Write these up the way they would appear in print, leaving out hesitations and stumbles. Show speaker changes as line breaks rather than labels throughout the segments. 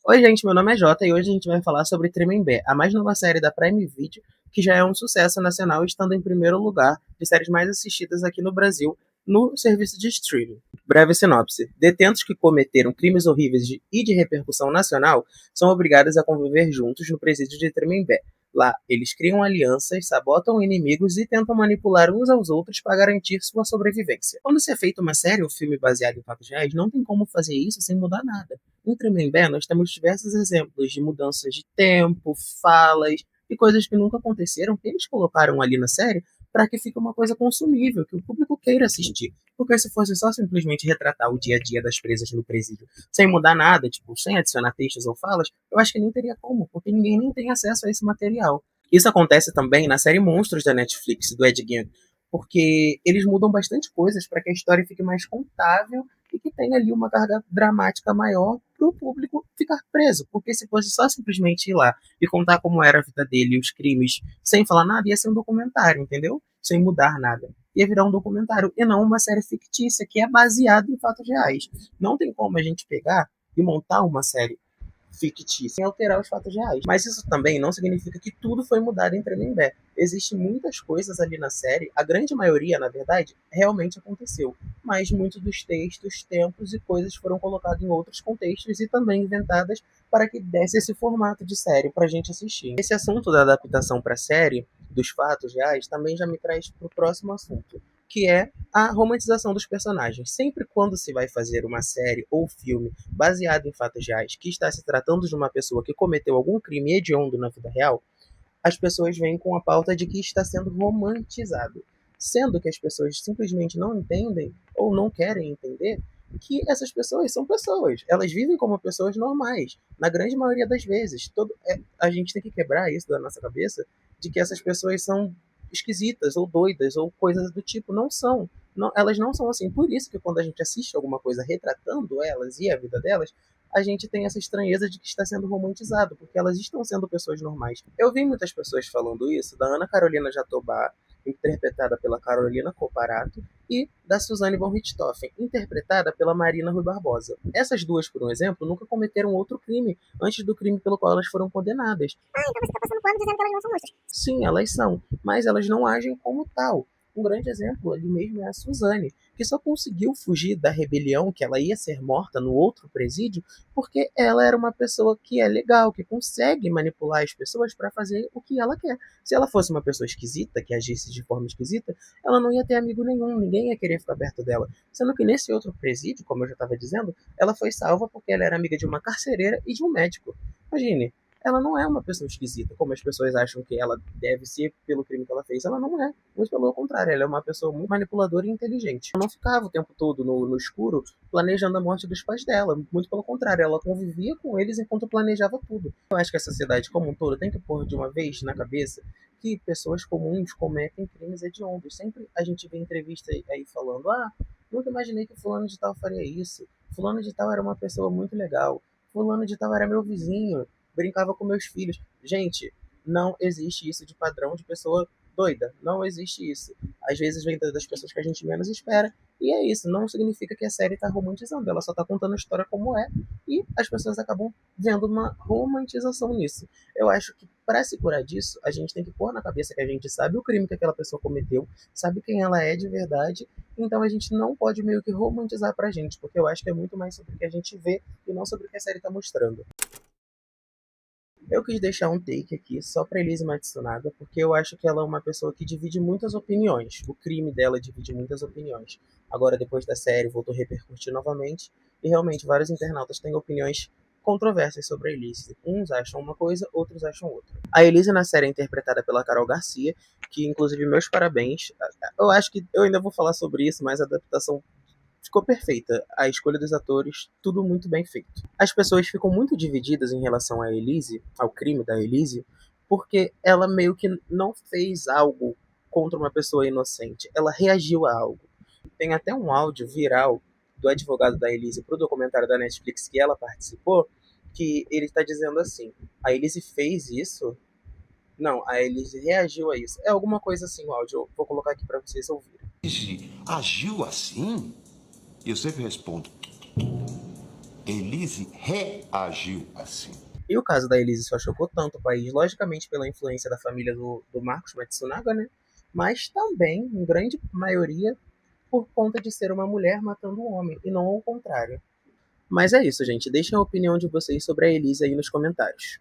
Oi, gente, meu nome é Jota e hoje a gente vai falar sobre Tremembé, a mais nova série da Prime Video, que já é um sucesso nacional, estando em primeiro lugar de séries mais assistidas aqui no Brasil no serviço de streaming. Breve sinopse: detentos que cometeram crimes horríveis e de repercussão nacional são obrigados a conviver juntos no presídio de Tremembé. Lá, eles criam alianças, sabotam inimigos e tentam manipular uns aos outros para garantir sua sobrevivência. Quando se é feita uma série ou filme baseado em fatos reais, não tem como fazer isso sem mudar nada. Em Tremembé, nós temos diversos exemplos de mudanças de tempo, falas e coisas que nunca aconteceram que eles colocaram ali na série para que fique uma coisa consumível, que o público queira assistir. Porque se fosse só simplesmente retratar o dia a dia das presas no presídio, sem mudar nada, tipo, sem adicionar textos ou falas, eu acho que nem teria como, porque ninguém nem tem acesso a esse material. Isso acontece também na série Monstros da Netflix, do Ed Gein, porque eles mudam bastante coisas para que a história fique mais contável e que tenha ali uma carga dramática maior para o público ficar preso. Porque se fosse só simplesmente ir lá e contar como era a vida dele e os crimes sem falar nada, ia ser um documentário, entendeu? Sem mudar nada. Ia virar um documentário e não uma série fictícia que é baseada em fatos reais. Não tem como a gente pegar e montar uma série fictícia sem alterar os fatos reais. Mas isso também não significa que tudo foi mudado em Tremembé. Existem muitas coisas ali na série, a grande maioria, na verdade, realmente aconteceu. Mas muitos dos textos, tempos e coisas foram colocados em outros contextos e também inventadas para que desse esse formato de série para a gente assistir. Esse assunto da adaptação para série, dos fatos reais, também já me traz para o próximo assunto, que é a romantização dos personagens. Sempre quando se vai fazer uma série ou filme baseado em fatos reais, que está se tratando de uma pessoa que cometeu algum crime hediondo na vida real, as pessoas vêm com a pauta de que está sendo romantizado, sendo que as pessoas simplesmente não entendem ou não querem entender que essas pessoas são pessoas, elas vivem como pessoas normais, na grande maioria das vezes. A gente tem que quebrar isso da nossa cabeça, de que essas pessoas são esquisitas ou doidas ou coisas do tipo. Não são. Não, elas não são assim. Por isso que quando a gente assiste alguma coisa retratando elas e a vida delas, a gente tem essa estranheza de que está sendo romantizado, porque elas estão sendo pessoas normais. Eu vi muitas pessoas falando isso, da Ana Carolina Jatobá, interpretada pela Carolina Coparato, e da Suzane von Richthofen, interpretada pela Marina Rui Barbosa. Essas duas, por um exemplo, nunca cometeram outro crime antes do crime pelo qual elas foram condenadas.
Ah, então você tá passando pano dizendo que elas não são monstros.
Sim, elas são, mas elas não agem como tal. Um grande exemplo ali mesmo é a Suzane, que só conseguiu fugir da rebelião, que ela ia ser morta no outro presídio, porque ela era uma pessoa que é legal, que consegue manipular as pessoas para fazer o que ela quer. Se ela fosse uma pessoa esquisita, que agisse de forma esquisita, ela não ia ter amigo nenhum, ninguém ia querer ficar perto dela. Sendo que nesse outro presídio, como eu já estava dizendo, ela foi salva porque ela era amiga de uma carcereira e de um médico. Imagine, ela não é uma pessoa esquisita, como as pessoas acham que ela deve ser pelo crime que ela fez. Ela não é. Muito pelo contrário, ela é uma pessoa muito manipuladora e inteligente. Ela não ficava o tempo todo no escuro planejando a morte dos pais dela. Muito pelo contrário, ela convivia com eles enquanto planejava tudo. Eu acho que a sociedade como um todo tem que pôr de uma vez na cabeça que pessoas comuns cometem crimes hediondos. Sempre a gente vê entrevista aí falando: ah, nunca imaginei que fulano de tal faria isso. Fulano de tal era uma pessoa muito legal. Fulano de tal era meu vizinho, brincava com meus filhos. Gente, não existe isso de padrão de pessoa doida. Não existe isso. Às vezes vem das pessoas que a gente menos espera. E é isso. Não significa que a série está romantizando. Ela só está contando a história como é. E as pessoas acabam vendo uma romantização nisso. Eu acho que para se curar disso, a gente tem que pôr na cabeça que a gente sabe o crime que aquela pessoa cometeu, sabe quem ela é de verdade. Então a gente não pode meio que romantizar pra gente, porque eu acho que é muito mais sobre o que a gente vê e não sobre o que a série está mostrando. Eu quis deixar um take aqui só pra Elise Matsunaga, porque eu acho que ela é uma pessoa que divide muitas opiniões. O crime dela divide muitas opiniões. Agora, depois da série, voltou a repercutir novamente, e realmente vários internautas têm opiniões controversas sobre a Elise. Uns acham uma coisa, outros acham outra. A Elise na série é interpretada pela Carol Garcia, que inclusive meus parabéns. Eu acho que eu ainda vou falar sobre isso, mas a adaptação ficou perfeita. A escolha dos atores, tudo muito bem feito. As pessoas ficam muito divididas em relação a Elise, ao crime da Elise, porque ela meio que não fez algo contra uma pessoa inocente. Ela reagiu a algo. Tem até um áudio viral do advogado da Elise pro documentário da Netflix que ela participou, que ele está dizendo assim: a Elise fez isso? Não, a Elise reagiu a isso. É alguma coisa assim o áudio. Eu vou colocar aqui para vocês ouvirem.
Agiu assim? Eu sempre respondo: Elise reagiu assim.
E o caso da Elise só chocou tanto o país, logicamente pela influência da família do Marcos Matsunaga, né? Mas também, em grande maioria, por conta de ser uma mulher matando um homem, e não ao contrário. Mas é isso, gente. Deixem a opinião de vocês sobre a Elise aí nos comentários.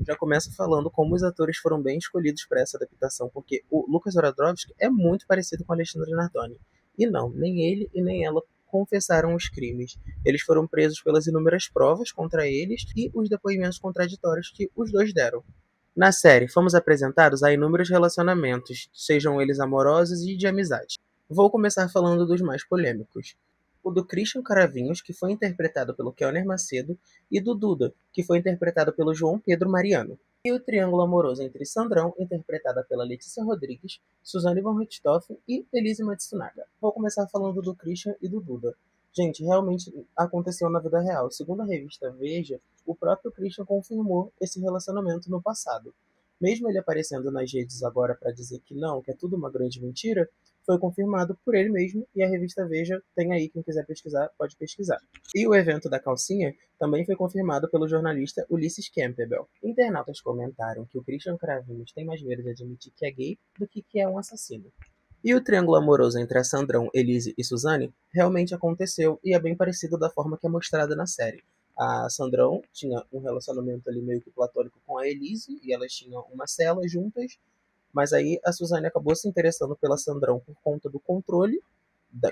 Já começo falando como os atores foram bem escolhidos para essa adaptação, porque o Lucas Oradrovski é muito parecido com Alexandre Nardoni. E não, nem ele e nem ela confessaram os crimes. Eles foram presos pelas inúmeras provas contra eles e os depoimentos contraditórios que os dois deram. Na série, fomos apresentados a inúmeros relacionamentos, sejam eles amorosos e de amizade. Vou começar falando dos mais polêmicos. O do Christian Caravinhos, que foi interpretado pelo Kelner Macedo, e do Duda, que foi interpretado pelo João Pedro Mariano. E o triângulo amoroso entre Sandrão, interpretada pela Letícia Rodrigues, Suzane von Richthofen e Elise Matsunaga. Vou começar falando do Christian e do Duda. Gente, realmente aconteceu na vida real. Segundo a revista Veja, o próprio Christian confirmou esse relacionamento no passado. Mesmo ele aparecendo nas redes agora para dizer que não, que é tudo uma grande mentira, foi confirmado por ele mesmo e a revista Veja tem aí, quem quiser pesquisar, pode pesquisar. E o evento da calcinha também foi confirmado pelo jornalista Ulisses Campbell. Internautas comentaram que o Christian Cravinhos tem mais medo de admitir que é gay do que é um assassino. E o triângulo amoroso entre a Sandrão, Elise e Suzane realmente aconteceu e é bem parecido da forma que é mostrada na série. A Sandrão tinha um relacionamento ali meio que platônico com a Elise e elas tinham uma cela juntas, mas aí a Suzane acabou se interessando pela Sandrão por conta do controle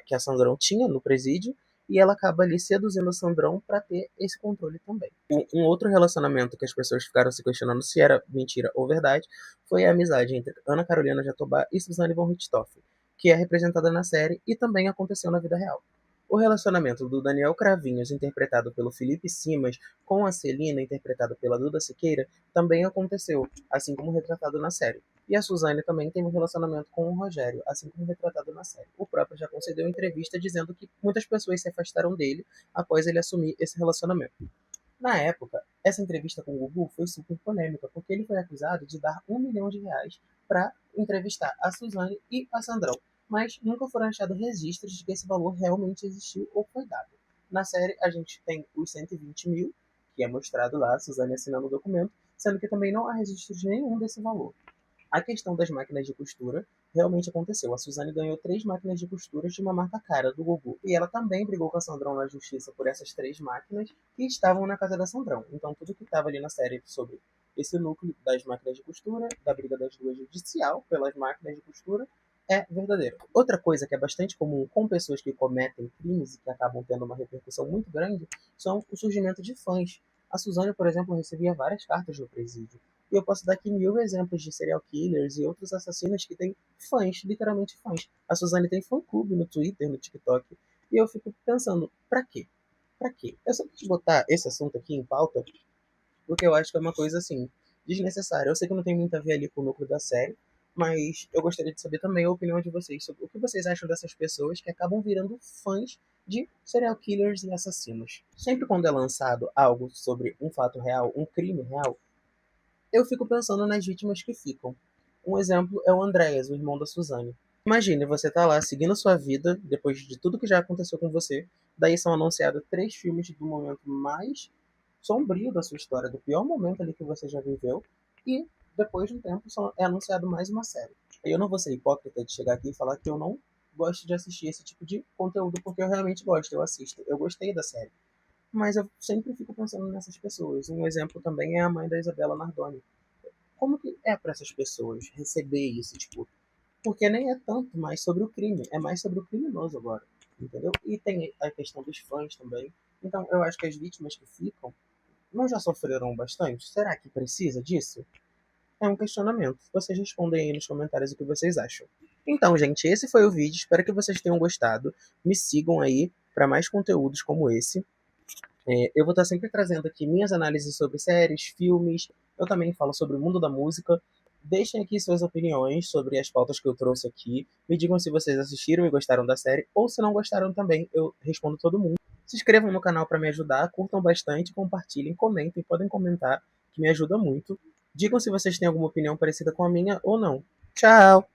que a Sandrão tinha no presídio, e ela acaba ali seduzindo a Sandrão para ter esse controle também. Um outro relacionamento que as pessoas ficaram se questionando se era mentira ou verdade foi a amizade entre Ana Carolina Jatobá e Suzane von Richthofen, que é representada na série e também aconteceu na vida real. O relacionamento do Daniel Cravinhos, interpretado pelo Felipe Simas, com a Celina, interpretada pela Duda Siqueira, também aconteceu, assim como retratado na série. E a Suzane também teve um relacionamento com o Rogério, assim como retratado na série. O próprio já concedeu entrevista dizendo que muitas pessoas se afastaram dele após ele assumir esse relacionamento. Na época, essa entrevista com o Gugu foi super polêmica, porque ele foi acusado de dar R$ 1 milhão para entrevistar a Suzane e a Sandrão, mas nunca foram achados registros de que esse valor realmente existiu ou foi dado. Na série, a gente tem os 120 mil, que é mostrado lá, a Suzane assinando o documento, sendo que também não há registro de nenhum desse valor. A questão das máquinas de costura realmente aconteceu. A Suzane ganhou 3 máquinas de costura de uma marca cara, do Gugu. E ela também brigou com a Sandrão na justiça por essas 3 máquinas que estavam na casa da Sandrão. Então tudo que estava ali na série sobre esse núcleo das máquinas de costura, da briga das duas judicial pelas máquinas de costura, é verdadeiro. Outra coisa que é bastante comum com pessoas que cometem crimes e que acabam tendo uma repercussão muito grande são o surgimento de fãs. A Suzane, por exemplo, recebia várias cartas no presídio. E eu posso dar aqui 1000 exemplos de serial killers e outros assassinos que têm fãs, literalmente fãs. A Suzane tem fã-clube no Twitter, no TikTok. E eu fico pensando, pra quê? Pra quê? Eu só quis botar esse assunto aqui em pauta porque eu acho que é uma coisa, assim, desnecessária. Eu sei que não tem muito a ver ali com o núcleo da série, mas eu gostaria de saber também a opinião de vocês sobre o que vocês acham dessas pessoas que acabam virando fãs de serial killers e assassinos. Sempre quando é lançado algo sobre um fato real, um crime real, eu fico pensando nas vítimas que ficam. Um exemplo é o Andreas, o irmão da Suzane. Imagine, você tá lá seguindo sua vida, depois de tudo que já aconteceu com você, daí são anunciados 3 filmes do momento mais sombrio da sua história, do pior momento ali que você já viveu, e depois de um tempo é anunciado mais uma série. Eu não vou ser hipócrita de chegar aqui e falar que eu não gosto de assistir esse tipo de conteúdo, porque eu realmente gosto, eu assisto, eu gostei da série. Mas eu sempre fico pensando nessas pessoas. Um exemplo também é a mãe da Isabela Nardoni. Como que é para essas pessoas receber isso, tipo, porque nem é tanto mais sobre o crime, é mais sobre o criminoso agora, entendeu? E tem a questão dos fãs também. Então eu acho que as vítimas que ficam não já sofreram bastante? Será que precisa disso? É um questionamento. Vocês respondem aí nos comentários o que vocês acham. Então, gente, esse foi o vídeo. Espero que vocês tenham gostado. Me sigam aí para mais conteúdos como esse. Eu vou estar sempre trazendo aqui minhas análises sobre séries, filmes. Eu também falo sobre o mundo da música. Deixem aqui suas opiniões sobre as pautas que eu trouxe aqui. Me digam se vocês assistiram e gostaram da série, ou se não gostaram também, eu respondo todo mundo. Se inscrevam no canal para me ajudar, curtam bastante, compartilhem, comentem, podem comentar, que me ajuda muito. Digam se vocês têm alguma opinião parecida com a minha ou não. Tchau!